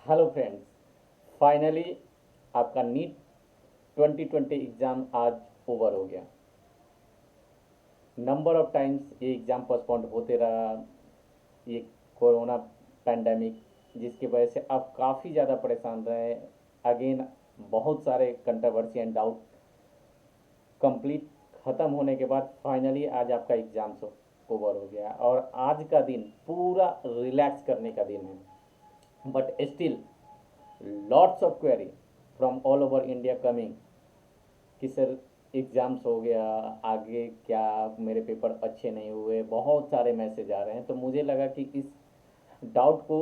Hello friends, finally आपका NEET 2020 exam आज over हो गया। नंबर ऑफ टाइम्स ये एग्ज़ाम पोस्टपोन्ड होते रहा। ये कोरोना पैंडमिक जिसकी वजह से आप काफ़ी ज़्यादा परेशान रहे। अगेन बहुत सारे कंट्रोवर्सी एंड डाउट कंप्लीट ख़त्म होने के बाद फाइनली आज आपका एग्ज़ाम ओवर हो गया और आज का दिन पूरा रिलैक्स करने का दिन है। But still lots of query from all over India coming कि सर एग्ज़ाम्स हो गया, आगे क्या, मेरे पेपर अच्छे नहीं हुए, बहुत सारे मैसेज आ रहे हैं। तो मुझे लगा कि इस डाउट को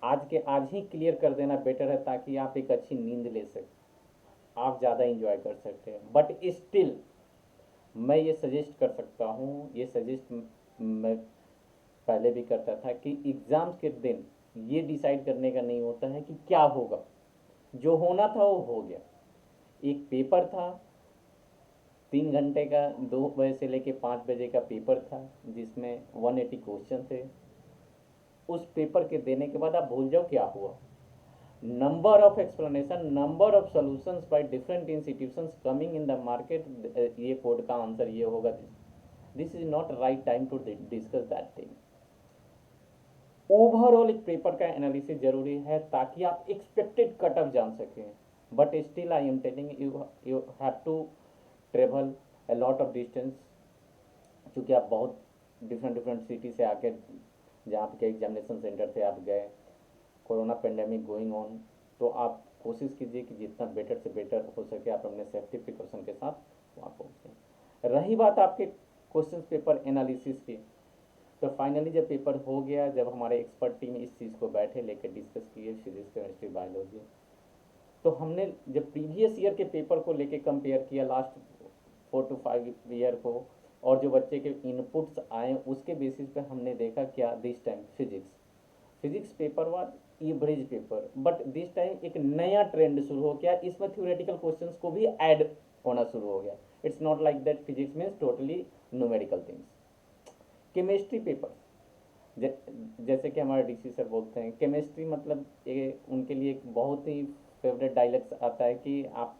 आज के आज ही क्लियर कर देना बेटर है, ताकि आप एक अच्छी नींद ले सकें, आप ज़्यादा इंजॉय कर सकते हैं। बट स्टिल मैं ये सजेस्ट कर सकता हूँ, ये सजेस्ट मैं पहले भी करता था कि एग्ज़ाम्स के दिन ये डिसाइड करने का नहीं होता है कि क्या होगा। जो होना था वो हो गया। एक पेपर था, 3 घंटे का, 2 बजे से लेके 5 बजे का पेपर था, जिसमें 180 क्वेश्चन थे। उस पेपर के देने के बाद आप भूल जाओ क्या हुआ। Number of explanation, number of solutions by different institutions coming in the market, ये कोड का आंसर ये होगा। This is not right time to discuss that thing. Overall एक पेपर का एनालिसिस जरूरी है ताकि आप एक्सपेक्टेड कट ऑफ जान सकें। But still I am telling you, you have to travel a lot of distance, क्योंकि आप बहुत डिफरेंट डिफरेंट सिटी से आके जहाँ पे एग्जामिनेशन सेंटर थे आप गए। कोरोना पेंडेमिक गोइंग ऑन, तो आप कोशिश कीजिए कि जितना बेटर से बेटर हो सके आप अपने सेफ्टी प्रिकॉशन के साथ वहाँ पहुँचें। रही बात आपके क्वेश्चन पेपर एनालिसिस की, तो फाइनली जब पेपर हो गया, जब हमारे एक्सपर्ट टीम इस चीज़ को बैठे लेकर डिस्कस किए, फिजिक्स केमिस्ट्री बायोलॉजी, तो हमने जब प्रीवियस ईयर के पेपर को लेके कंपेयर किया, लास्ट 4 to 5 ईयर को, और जो बच्चे के इनपुट्स आए उसके बेसिस पे हमने देखा क्या this time physics paper was average paper. But this time एक नया ट्रेंड शुरू हो गया, इसमें थ्योरेटिकल क्वेश्चंस को भी ऐड होना शुरू हो गया। It's not like that physics means totally numerical things. Chemistry paper, जैसे कि हमारे डीसी सर बोलते हैं, केमिस्ट्री मतलब ये उनके लिए एक बहुत ही फेवरेट डायलॉग्स आता है कि आप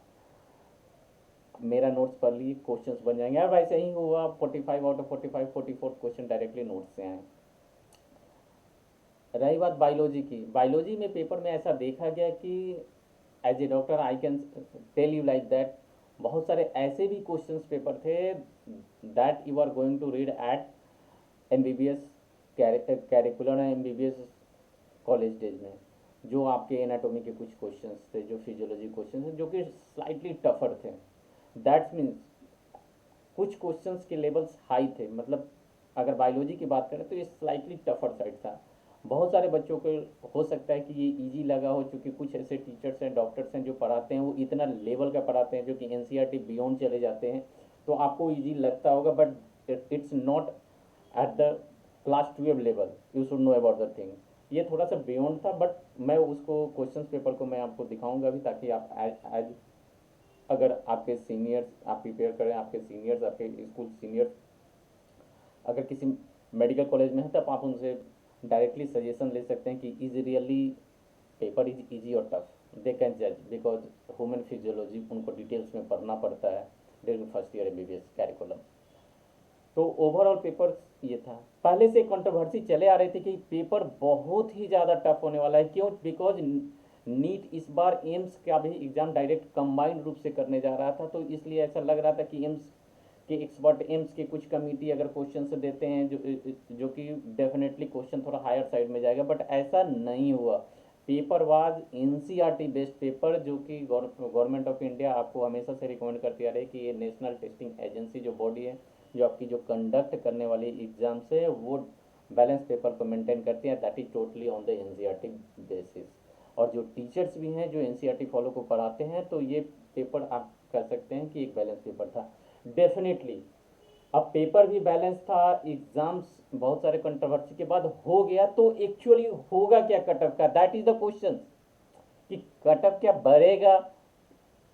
मेरा नोट्स पढ़ ली, क्वेश्चंस बन जाएंगे। और वैसे ही हुआ, 45 out of 45 44 question directly notes से आए। रही बात बायोलॉजी की, बायोलॉजी में पेपर में ऐसा देखा गया कि as a doctor I can tell you like that, बहुत सारे ऐसे भी क्वेश्चंस पेपर थे that you are going to read at MBBS curricular MBBS college days में, जो आपके एनाटॉमी के कुछ क्वेश्चंस थे, जो फिजियोलॉजी क्वेश्चंस थे, जो कि स्लाइटली टफर थे। दैट्स मीन्स कुछ क्वेश्चंस के लेवल्स हाई थे, मतलब अगर बायोलॉजी की बात करें तो ये स्लाइटली टफर साइड था। बहुत सारे बच्चों को हो सकता है कि ये इजी लगा हो, चूँकि कुछ ऐसे टीचर्स हैं, डॉक्टर्स हैं जो पढ़ाते हैं वो इतना लेवल का पढ़ाते हैं जो कि एनसीईआरटी बियॉन्ड चले जाते हैं, तो आपको इजी लगता होगा। But it's not at the class 12 level, you should know about the thing. ये थोड़ा सा बियॉन्ड था, बट मैं उसको क्वेश्चन पेपर को मैं आपको दिखाऊंगा अभी, ताकि आप एज अगर आपके सीनियर्स आप प्रिपेयर करें, आपके सीनियर्स, आपके स्कूल सीनियर्स अगर किसी मेडिकल कॉलेज में है, तब आप उनसे डायरेक्टली सजेशन ले सकते हैं कि is really paper is easy और टफ। दे कैन जज, बिकॉज ह्यूमन फिजियोलॉजी उनको डिटेल्स में पढ़ना पड़ता है during first year MBBS curriculum. तो ओवरऑल पेपर ये था। पहले से कंट्रोवर्सी चले आ रही थी कि पेपर बहुत ही ज़्यादा टफ होने वाला है। क्यों? बिकॉज नीट इस बार एम्स का भी एग्ज़ाम डायरेक्ट कंबाइंड रूप से करने जा रहा था, तो इसलिए ऐसा लग रहा था कि एम्स के एक्सपर्ट, एम्स के कुछ कमिटी अगर क्वेश्चन से देते हैं जो कि डेफिनेटली क्वेश्चन थोड़ा हायर साइड में जाएगा, बट ऐसा नहीं हुआ। Paper was NCERT based paper, जो कि गवर्नमेंट ऑफ इंडिया आपको हमेशा से रिकमेंड करती आ रही है कि ये नेशनल टेस्टिंग एजेंसी जो बॉडी है, जो आपकी जो कंडक्ट करने वाली एग्जाम से, वो बैलेंस पेपर को मेंटेन करती है, that is totally on the NCERT basis. और जो टीचर्स भी हैं जो एनसीईआरटी फॉलो को पढ़ाते हैं, तो ये पेपर आप कह सकते हैं कि एक बैलेंस पेपर था डेफिनेटली। अब पेपर भी बैलेंस था, एग्जाम्स बहुत सारे कंट्रोवर्सी के बाद हो गया, तो एक्चुअली होगा क्या कट ऑफ का, दैट इज द क्वेश्चन, कि कट ऑफ क्या बढ़ेगा,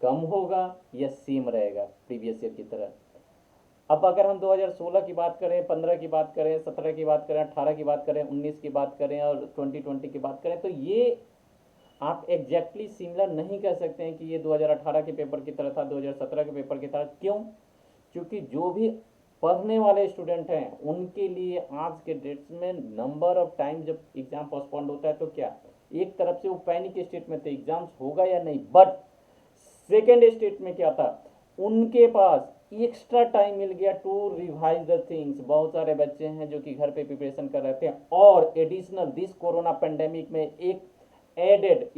कम होगा, या सेम रहेगा प्रीवियस ईयर की तरह। अब अगर हम 2016 की बात करें, 15 की बात करें, 17 की बात करें, 18 की बात करें, 19 की बात करें और 2020 की बात करें, तो ये आप एग्जैक्टली सिमिलर नहीं कह सकते हैं कि ये 2018 के पेपर की तरह था, 2017 के पेपर की तरह। क्यों? क्योंकि जो भी पढ़ने वाले स्टूडेंट हैं उनके लिए आज के डेट्स में नंबर ऑफ टाइम जब एग्जाम पोस्टपोन्ड होता है तो क्या, एक तरफ से वो पैनिक स्टेट में थे एग्जाम्स होगा या नहीं, बट सेकेंड स्टेट में क्या था, उनके पास एक्स्ट्रा टाइम मिल गया टू रिवाइज द थिंग्स। बहुत सारे बच्चे हैं जो कि घर पे प्रिपरेशन कर रहे थे, और एडिशनल दिस कोरोना पेंडेमिक में एक एडेड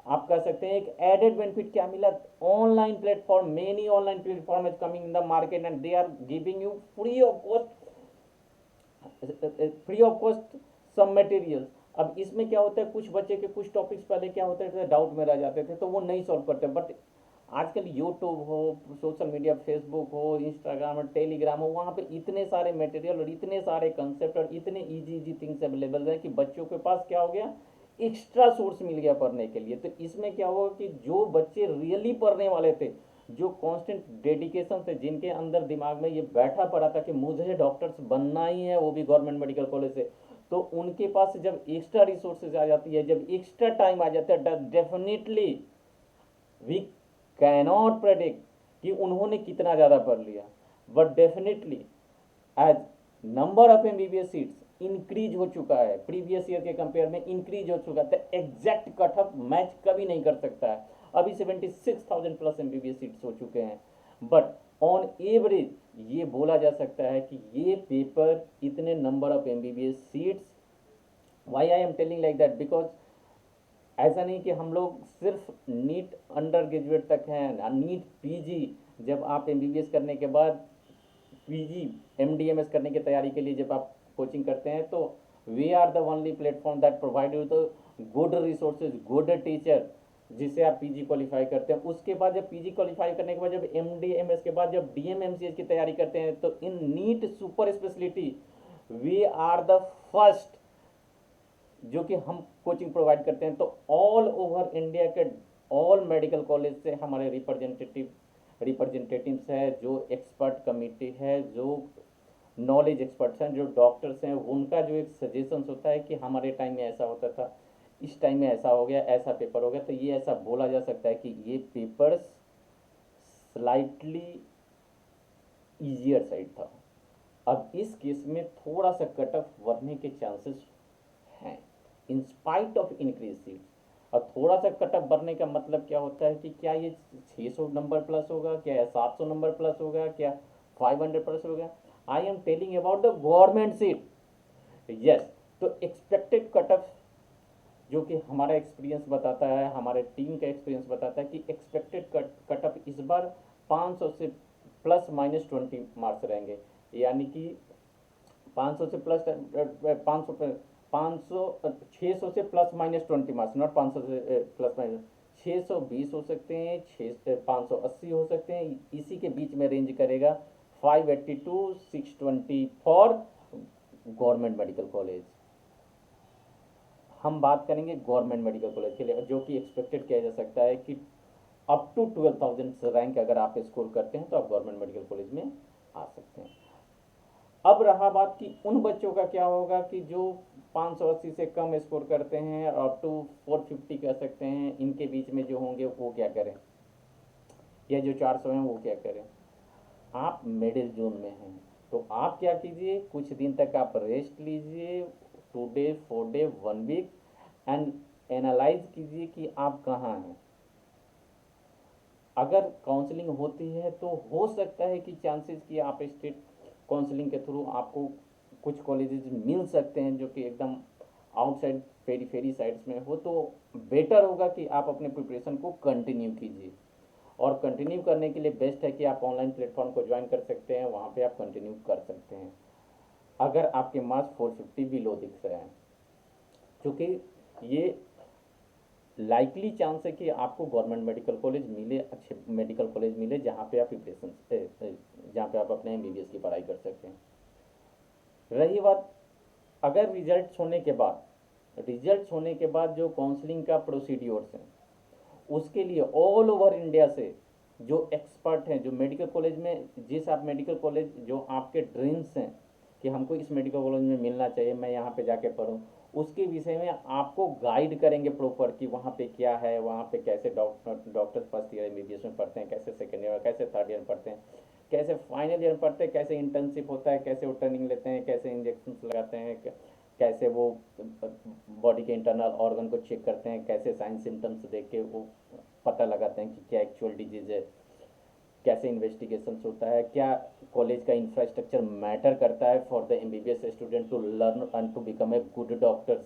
आप कह सकते हैं एक एडेड बेनिफिट क्या मिला, online platform, many online platform is coming in the market and they are giving you free of cost some materials. अब इसमें क्या होता है, कुछ बच्चे के कुछ टॉपिक्स पहले क्या होते थे डाउट में रह जाते थे तो वो नहीं सॉल्व करते, बट आजकल यूट्यूब हो, सोशल मीडिया, फेसबुक हो, इंस्टाग्राम और टेलीग्राम हो, वहाँ पे इतने सारे मटेरियल और इतने सारे कंसेप्ट और इतने इजी इजी थिंग्स अवेलेबल है कि बच्चों के पास क्या हो गया, एक्स्ट्रा सोर्स मिल गया पढ़ने के लिए। तो इसमें क्या होगा कि जो बच्चे रियली पढ़ने वाले थे, जो कांस्टेंट डेडिकेशन थे, जिनके अंदर दिमाग में ये बैठा पड़ा था कि मुझे डॉक्टर्स बनना ही है, वो भी गवर्नमेंट मेडिकल कॉलेज से, तो उनके पास जब एक्स्ट्रा रिसोर्सेज आ जाती है, जब एक्स्ट्रा टाइम आ जाता है, डेफिनेटली वी कैनॉट प्रेडिक्ट कि उन्होंने कितना ज़्यादा पढ़ लिया, but definitely as number of MBBS seats increase हो चुका है, प्रीवियस ईयर के कंपेयर में इंक्रीज हो चुका है, तो एग्जैक्ट कट ऑफ मैच कभी नहीं कर सकता है। अभी 76,000 प्लस एमबीबीएस सीट्स हो चुके हैं, बट ऑन एवरेज ये बोला जा सकता है कि ये पेपर इतने number of MBBS seats, why I am telling like that, because ऐसा नहीं कि हम लोग सिर्फ नीट अंडर ग्रेजुएट तक हैं, नीट पीजी, जब आप एमबीबीएस करने के बाद पीजी एमडीएमएस करने की तैयारी के लिए जब आप कोचिंग करते हैं, तो we are the only platform that provide you the good resources, good teacher, जिससे आप पीजी क्वालिफाई करते हैं। उसके बाद जब पीजी क्वालिफाई करने के बाद जब एमडीएमएस के बाद जब डीएमएमसीएच की तैयारी करते हैं, तो in NEET super speciality we are the first जो कि हम कोचिंग प्रोवाइड करते हैं। तो ऑल ओवर इंडिया के ऑल मेडिकल कॉलेज से हमारे रिप्रेजेंटेटिव्स है, जो एक्सपर्ट कमेटी है, जो नॉलेज एक्सपर्ट्स हैं, जो डॉक्टर्स हैं, उनका जो एक सजेशंस होता है कि हमारे टाइम में ऐसा होता था, इस टाइम में ऐसा हो गया, ऐसा पेपर हो गया, तो ये ऐसा बोला जा सकता है कि ये पेपर्स स्लाइटली ईजियर साइड था। अब इस केस में थोड़ा सा कट ऑफ बढ़ने के चांसेस हैं in spite of increase seats. और थोड़ा सा कट ऑफ बढ़ने का मतलब क्या होता है कि क्या ये 600 नंबर प्लस होगा, क्या 700 नंबर प्लस होगा, क्या 500 प्लस होगा। आई am telling about the government seat, yes. तो एक्सपेक्टेड कट ऑफ, जो कि हमारा एक्सपीरियंस बताता है, हमारे टीम का एक्सपीरियंस बताता है कि एक्सपेक्टेड कट ऑफ इस बार 500 से प्लस माइनस 20 मार्क्स रहेंगे, यानी कि 500 से प्लस 600 से प्लस माइनस 20 मार्क्स, नॉट 500 से प्लस माइनस 620 हो सकते हैं, 580 हो सकते हैं, इसी के बीच में रेंज करेगा 580 to 620 for government medical college. हम बात करेंगे गवर्नमेंट मेडिकल कॉलेज के लिए, जो कि एक्सपेक्टेड किया जा सकता है कि अप टू 12,000 रैंक अगर आप स्कोर करते हैं तो आप गवर्नमेंट मेडिकल कॉलेज में आ सकते हैं। अब रहा बात कि उन बच्चों का क्या होगा कि जो 580 से कम स्कोर करते हैं, अप टू 450 कह सकते हैं, इनके बीच में जो होंगे वो क्या करें, या जो 400 हैं वो क्या करें। आप मिडिल जोन में हैं तो आप क्या कीजिए, कुछ दिन तक आप रेस्ट लीजिए, 2 day 4 day 1 week, and analyze कीजिए कि आप कहाँ हैं। अगर काउंसलिंग होती है तो हो सकता है कि चांसेस कि आप स्टेट काउंसलिंग के थ्रू आपको कुछ कॉलेजेस मिल सकते हैं जो कि एकदम आउटसाइड पेरीफेरी साइड्स में हो, तो बेटर होगा कि आप अपने प्रिपरेशन को कंटिन्यू कीजिए। और कंटिन्यू करने के लिए बेस्ट है कि आप ऑनलाइन प्लेटफॉर्म को ज्वाइन कर सकते हैं, वहाँ पे आप कंटिन्यू कर सकते हैं अगर आपके मार्क्स 450 बिलो दिख रहे हैं, क्योंकि ये लाइकली चांस है कि आपको गवर्नमेंट मेडिकल कॉलेज मिले, अच्छे मेडिकल कॉलेज मिले जहाँ पे आप प्रिपरेशन जहाँ पे आप अपने एमबीबीएस की पढ़ाई कर सकते हैं। रही बात अगर रिजल्ट्स होने के बाद जो काउंसलिंग का प्रोसीड्योर्स हैं, उसके लिए ऑल ओवर इंडिया से जो एक्सपर्ट हैं, जो मेडिकल कॉलेज में, जिस आप मेडिकल कॉलेज जो आपके ड्रीम्स हैं कि हमको इस मेडिकल कॉलेज में मिलना चाहिए, मैं यहाँ पे जाके पढूं, उसके विषय में आपको गाइड करेंगे प्रॉपर कि वहाँ पे क्या है, वहाँ पे कैसे डॉक्टर फर्स्ट ईयर एमबीबीएस में पढ़ते हैं, कैसे सेकेंड ईयर में, कैसे थर्ड ईयर में पढ़ते हैं, कैसे फाइनल ईयर में पढ़ते हैं, कैसे इंटर्नशिप होता है, कैसे वो ट्रेनिंग लेते हैं, कैसे इंजेक्शन लगाते हैं, कैसे वो बॉडी के इंटरनल ऑर्गन को चेक करते हैं, कैसे साइन सिम्टम्स देख के वो पता लगाते हैं कि क्या एक्चुअल डिजीज है, कैसे इन्वेस्टिगेशन होता है, क्या कॉलेज का इंफ्रास्ट्रक्चर मैटर करता है for the MBBS student to learn and to become a good doctors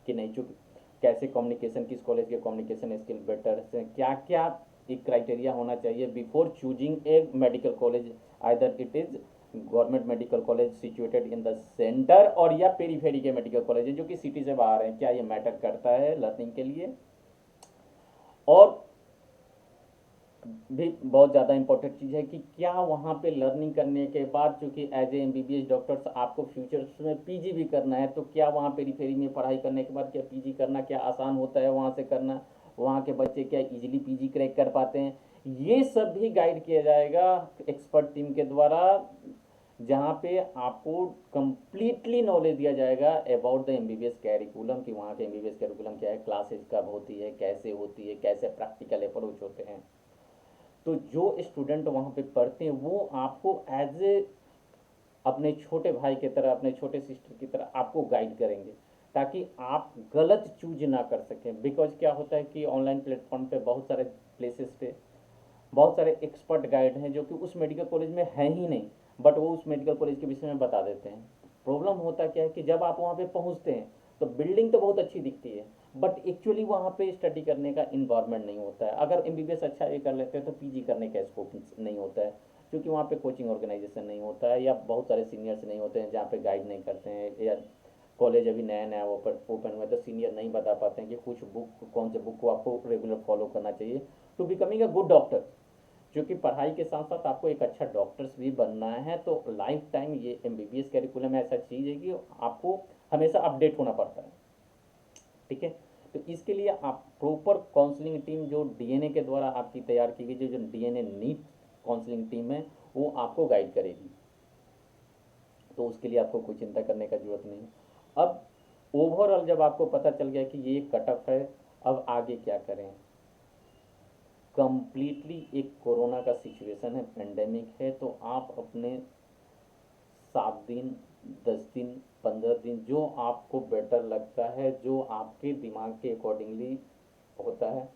कि नहीं, चूँकि कैसे कम्युनिकेशन, किस कॉलेज के कम्युनिकेशन स्किल बेटर है, क्या क्या एक क्राइटेरिया होना चाहिए before choosing a medical college, either it is government medical college situated in the centre और या पेरीफेरी के मेडिकल कॉलेज है जो कि सिटी से बाहर हैं, क्या ये मैटर करता है लर्निंग के लिए। और भी बहुत ज़्यादा इंपॉर्टेंट चीज़ है कि क्या वहाँ पे लर्निंग करने के बाद, चूँकि एज ए एमबीबीएस डॉक्टर्स आपको फ्यूचर्स में पीजी भी करना है, तो क्या वहाँ पेरीफेरी में पढ़ाई करने के बाद क्या पीजी करना क्या आसान होता है वहाँ से करना, वहाँ के बच्चे क्या इजीली पीजी क्रैक कर पाते हैं, ये सब भी गाइड किया जाएगा एक्सपर्ट टीम के द्वारा, जहाँ पे आपको कंप्लीटली नॉलेज दिया जाएगा अबाउट द एमबीबीएस कैरिकुलम कि वहाँ के एमबीबीएस कैरिकुलम क्या है, क्लासेस कब होती है, कैसे प्रैक्टिकल अप्रोच होते हैं। तो जो स्टूडेंट वहाँ पे पढ़ते हैं वो आपको एज ए अपने छोटे भाई की तरह, अपने छोटे सिस्टर की तरह आपको गाइड करेंगे ताकि आप गलत चूज ना कर सकें। बिकॉज क्या होता है कि ऑनलाइन प्लेटफॉर्म पे बहुत सारे प्लेसेस पे बहुत सारे एक्सपर्ट गाइड हैं जो कि उस मेडिकल कॉलेज में हैं ही नहीं, बट वो उस मेडिकल कॉलेज के विषय में बता देते हैं। प्रॉब्लम होता क्या है कि जब आप वहाँ पे पहुँचते हैं तो बिल्डिंग तो बहुत अच्छी दिखती है, बट एक्चुअली वहाँ पे स्टडी करने का इन्वायरमेंट नहीं होता है। अगर एमबीबीएस अच्छा ये कर लेते हैं तो पीजी करने का स्कोप नहीं होता है, क्योंकि वहाँ पे कोचिंग ऑर्गेनाइजेशन नहीं होता है या बहुत सारे सीनियर्स नहीं होते हैं जहाँ पे गाइड नहीं करते हैं, या कॉलेज अभी नया नया ओपन हुआ है तो सीनियर नहीं बता पाते हैं कि कुछ बुक, कौन से बुक को आपको रेगुलर फॉलो करना चाहिए to becoming a good doctor. क्योंकि पढ़ाई के साथ साथ आपको एक अच्छा डॉक्टर्स भी बनना है, तो लाइफ टाइम ये एमबीबीएस कैरिकुलम ऐसा चीज़ है कि आपको हमेशा अपडेट होना पड़ता है। ठीक है, तो इसके लिए आप प्रॉपर काउंसलिंग टीम जो डीएनए के द्वारा आपकी तैयार की गई जो डीएनए नीट काउंसलिंग टीम है वो आपको गाइड करेगी, तो उसके लिए आपको कोई चिंता करने का जरूरत नहीं। अब ओवरऑल जब आपको पता चल गया कि ये कट ऑफ है, अब आगे क्या करें। कंप्लीटली एक कोरोना का सिचुएशन है, पेंडेमिक है, तो आप अपने 7 दिन 10 दिन 15 दिन जो आपको बेटर लगता है, जो आपके दिमाग के अकॉर्डिंगली होता है,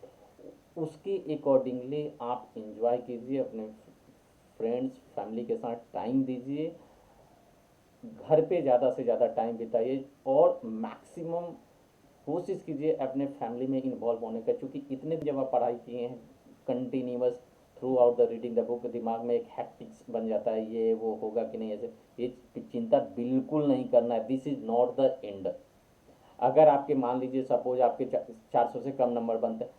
उसके अकॉर्डिंगली आप इंजॉय कीजिए, अपने फ्रेंड्स फैमिली के साथ टाइम दीजिए, घर पे ज़्यादा से ज़्यादा टाइम बिताइए और मैक्सिमम कोशिश कीजिए अपने फैमिली में इन्वॉल्व होने का। क्योंकि इतने जब आप पढ़ाई किए हैं continuous through out the reading the book, दिमाग में एक हैप्टिक्स बन जाता है, ये वो होगा कि नहीं, ऐसे ये चिंता बिल्कुल नहीं करना है। This is not the end. अगर आपके मान लीजिए सपोज आपके 400 से कम नंबर बनते हैं,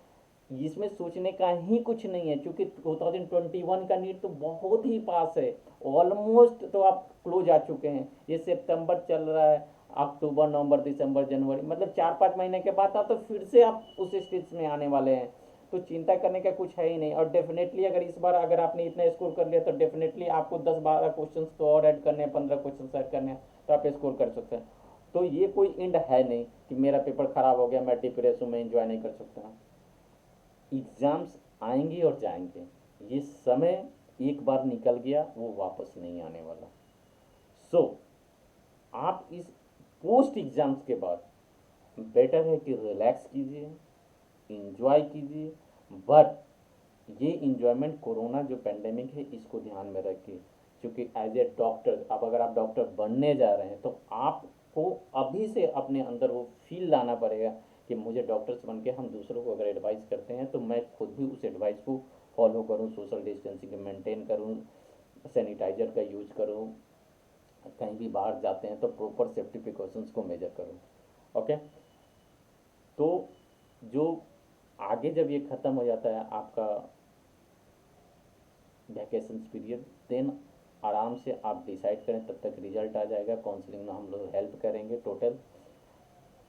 इसमें सोचने का ही कुछ नहीं है, क्योंकि 2021 का नीट तो बहुत ही पास है, ऑलमोस्ट तो आप क्लोज आ चुके हैं। ये सितंबर चल रहा है, अक्टूबर नवंबर दिसंबर जनवरी, मतलब 4-5 महीने के बाद आप तो फिर से आप उस स्टेज में आने वाले हैं, तो चिंता करने का कुछ है ही नहीं। और डेफिनेटली अगर इस बार अगर आपने इतना स्कोर कर लिया तो डेफिनेटली आपको 10-12 क्वेश्चन तो और ऐड करने हैं, 15 क्वेश्चन ऐड करने हैं, तो आप स्कोर कर सकते हैं। तो ये कोई एंड है नहीं कि मेरा पेपर खराब हो गया, मैं डिप्रेस हूँ, मैं इंजॉय नहीं कर सकता। एग्ज़ाम्स आएंगे और जाएंगे, ये समय एक बार निकल गया वो वापस नहीं आने वाला। सो आप इस पोस्ट एग्ज़ाम्स के बाद बेटर है कि रिलैक्स कीजिए, इंजॉय कीजिए, बट ये इंजॉयमेंट कोरोना जो पेंडेमिक है इसको ध्यान में रखिए। क्योंकि एज ए डॉक्टर अब अगर आप डॉक्टर बनने जा रहे हैं तो आपको अभी से अपने अंदर वो फील लाना पड़ेगा कि मुझे डॉक्टर्स बन के हम दूसरों को अगर एडवाइस करते हैं तो मैं खुद भी उस एडवाइस को फॉलो करूँ, सोशल डिस्टेंसिंग मेंटेन करूँ, सैनिटाइजर का यूज करूँ, कहीं भी बाहर जाते हैं तो प्रॉपर सेफ्टी प्रिकॉशंस को मेजर करूँ। ओके, तो जो आगे जब ये ख़त्म हो जाता है आपका वैकेशन पीरियड, देन आराम से आप डिसाइड करें, तब तक रिजल्ट आ जाएगा, काउंसलिंग में हम लोग हेल्प करेंगे टोटल।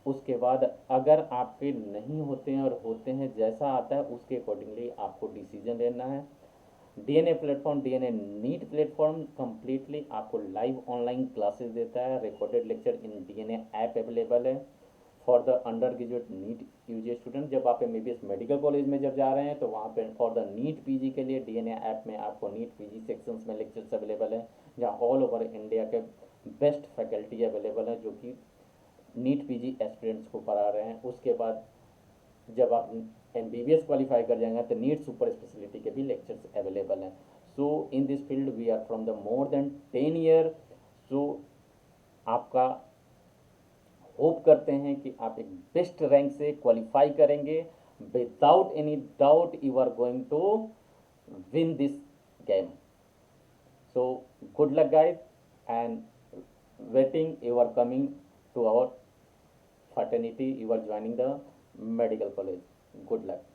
उसके बाद अगर आपके नहीं होते हैं और होते हैं, जैसा आता है उसके अकॉर्डिंगली आपको डिसीजन लेना है। DNA platform, DNA NEET platform completely आपको लाइव ऑनलाइन क्लासेस देता है, recorded lecture in DNA app available है, for the undergraduate NEET UG student, जब आप एमबीबीएस मेडिकल कॉलेज में जब जा रहे हैं तो वहाँ पे फॉर द नीट पीजी के लिए डीएनए ऐप में आपको नीट पीजी सेक्शंस में लेक्चर्स अवेलेबल हैं, जहाँ ऑल ओवर इंडिया के बेस्ट फैकल्टी अवेलेबल हैं जो कि नीट पीजी एस्पिरेंट्स को पढ़ा रहे हैं। उसके बाद जब आप एमबीबीएस क्वालिफाई कर जाएंगे तो नीट सुपर स्पेशलिटी के भी लेक्चर्स अवेलेबल हैं। So in this field we are from the more than 10 year. So आपका होप करते हैं कि आप एक बेस्ट रैंक से क्वालिफाई करेंगे। Without any doubt you are going to win this game. So good luck guys and waiting you are coming to our fraternity, you are joining the medical college. Good luck.